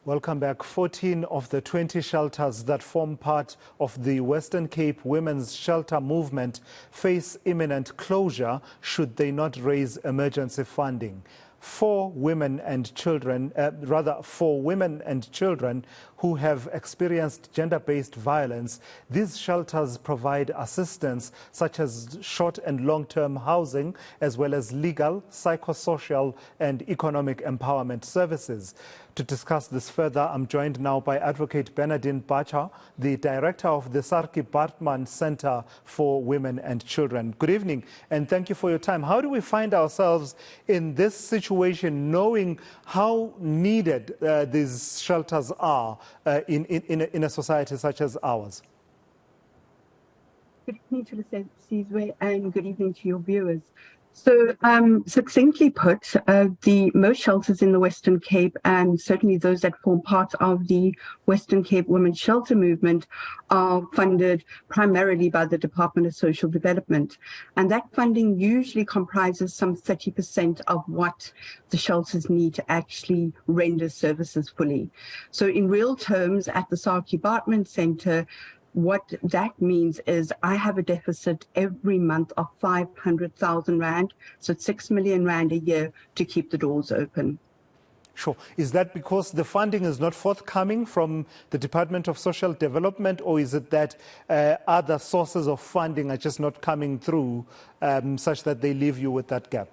Welcome back. 14 of the 20 shelters that form part of the Western Cape Women's Shelter Movement face imminent closure should they not raise emergency funding. For women and children who have experienced gender-based violence, these shelters provide assistance such as short and long-term housing, as well as legal, psychosocial and economic empowerment services. To discuss this further, I'm joined now by Advocate Bernadine Bachar, the director of the Saartjie Baartman Center for Women and Children. Good evening, and thank you for your time. How do we find ourselves in this situation, knowing how needed these shelters are in a society such as ours? Good evening to the Sizwe, and good evening to your viewers. So, succinctly put, the most shelters in the Western Cape, and certainly those that form part of the Western Cape Women's Shelter Movement, are funded primarily by the Department of Social Development. And that funding usually comprises some 30% of what the shelters need to actually render services fully. So in real terms, at the Saartjie Baartman Center, what that means is I have a deficit every month of 500,000 Rand, so it's 6 million Rand a year to keep the doors open. Sure. Is that because the funding is not forthcoming from the Department of Social Development, or is it that other sources of funding are just not coming through such that they leave you with that gap?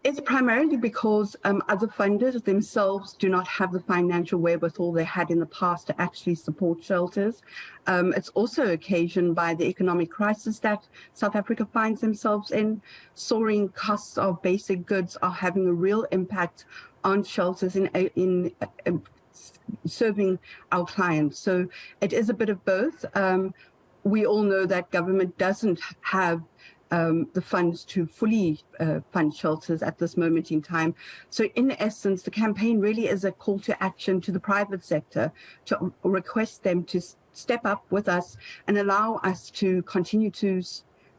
It's primarily because other funders themselves do not have the financial wherewithal they had in the past to actually support shelters. It's also occasioned by the economic crisis that South Africa finds themselves in. Soaring costs of basic goods are having a real impact on shelters in serving our clients. So it is a bit of both. We all know that government doesn't have the funds to fully fund shelters at this moment in time. So in essence, the campaign really is a call to action to the private sector to request them to step up with us and allow us to continue to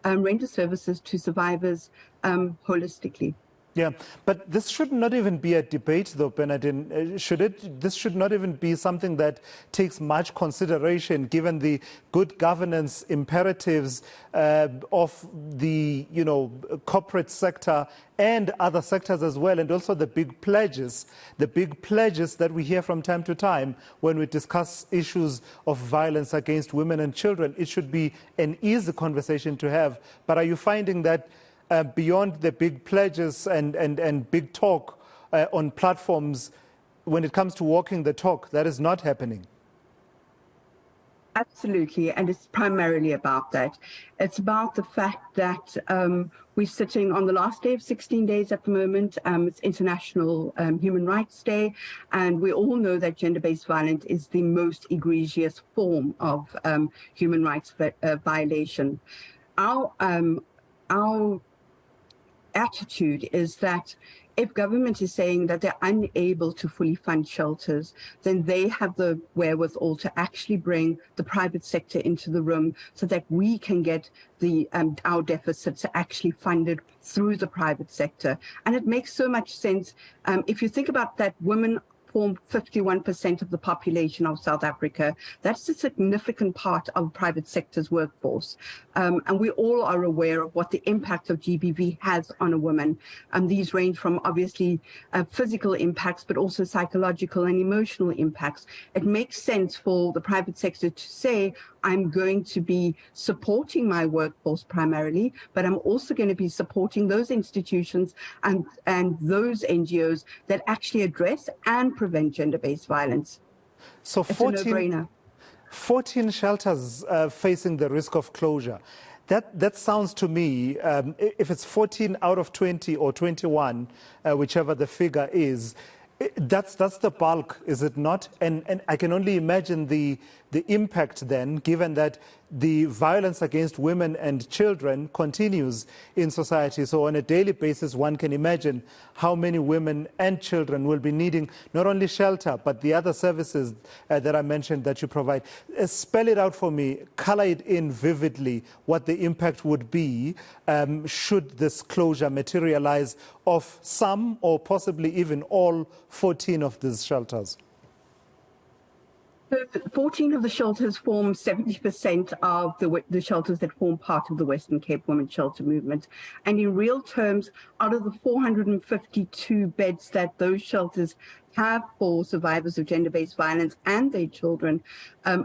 render services to survivors holistically. Yeah, but this should not even be a debate, though, Bernadine. This should not even be something that takes much consideration, given the good governance imperatives of the, corporate sector and other sectors as well, and also the big pledges that we hear from time to time when we discuss issues of violence against women and children. It should be an easy conversation to have. But are you finding that beyond the big pledges and big talk on platforms, when it comes to walking the talk, that is not happening? Absolutely, and it's primarily about that. It's about the fact that we're sitting on the last day of 16 days at the moment. It's International Human Rights Day, and we all know that gender-based violence is the most egregious form of human rights violation. Our attitude is that if government is saying that they're unable to fully fund shelters, then they have the wherewithal to actually bring the private sector into the room so that we can get our deficits actually funded through the private sector. And it makes so much sense. If you think about that, women form 51% of the population of South Africa. That's a significant part of private sector's workforce. And we all are aware of what the impact of GBV has on a woman. These range from obviously physical impacts, but also psychological and emotional impacts. It makes sense for the private sector to say, I'm going to be supporting my workforce primarily, but I'm also going to be supporting those institutions and those NGOs that actually address and prevent gender-based violence. So it's a no-brainer. 14 shelters facing the risk of closure. That sounds to me, if it's 14 out of 20 or 21, whichever the figure is, that's the bulk, is it not? And I can only imagine the the impact then, given that the violence against women and children continues in society. So on a daily basis, one can imagine how many women and children will be needing not only shelter, but the other services that I mentioned that you provide. Spell it out for me, color it in vividly, what the impact would be should this closure materialize of some or possibly even all 14 of these shelters. 14 of the shelters form 70% of the shelters that form part of the Western Cape Women's Shelter Movement. And in real terms, out of the 452 beds that those shelters have for survivors of gender-based violence and their children,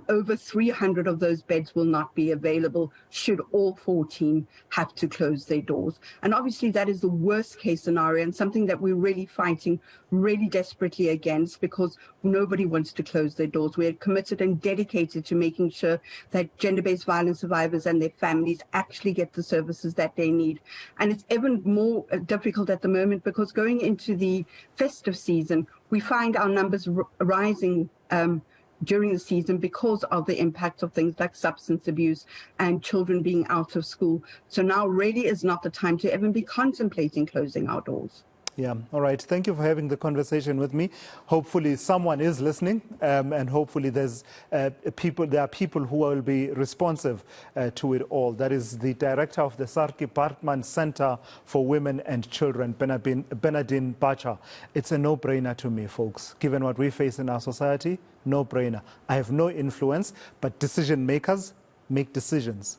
over 300 of those beds will not be available should all 14 have to close their doors. And obviously that is the worst case scenario and something that we're really fighting really desperately against, because nobody wants to close their doors. We're committed and dedicated to making sure that gender-based violence survivors and their families actually get the services that they need. And it's even more difficult at the moment because going into the festive season, we find our numbers rising during the season because of the impact of things like substance abuse and children being out of school. So now really is not the time to even be contemplating closing our doors. Yeah, all right. Thank you for having the conversation with me. Hopefully someone is listening and hopefully there are people who will be responsive to it all. That is the director of the Saartjie Baartman Center for Women and Children, Bernadine Bachar. It's a no-brainer to me, folks. Given what we face in our society, no-brainer. I have no influence, but decision makers make decisions.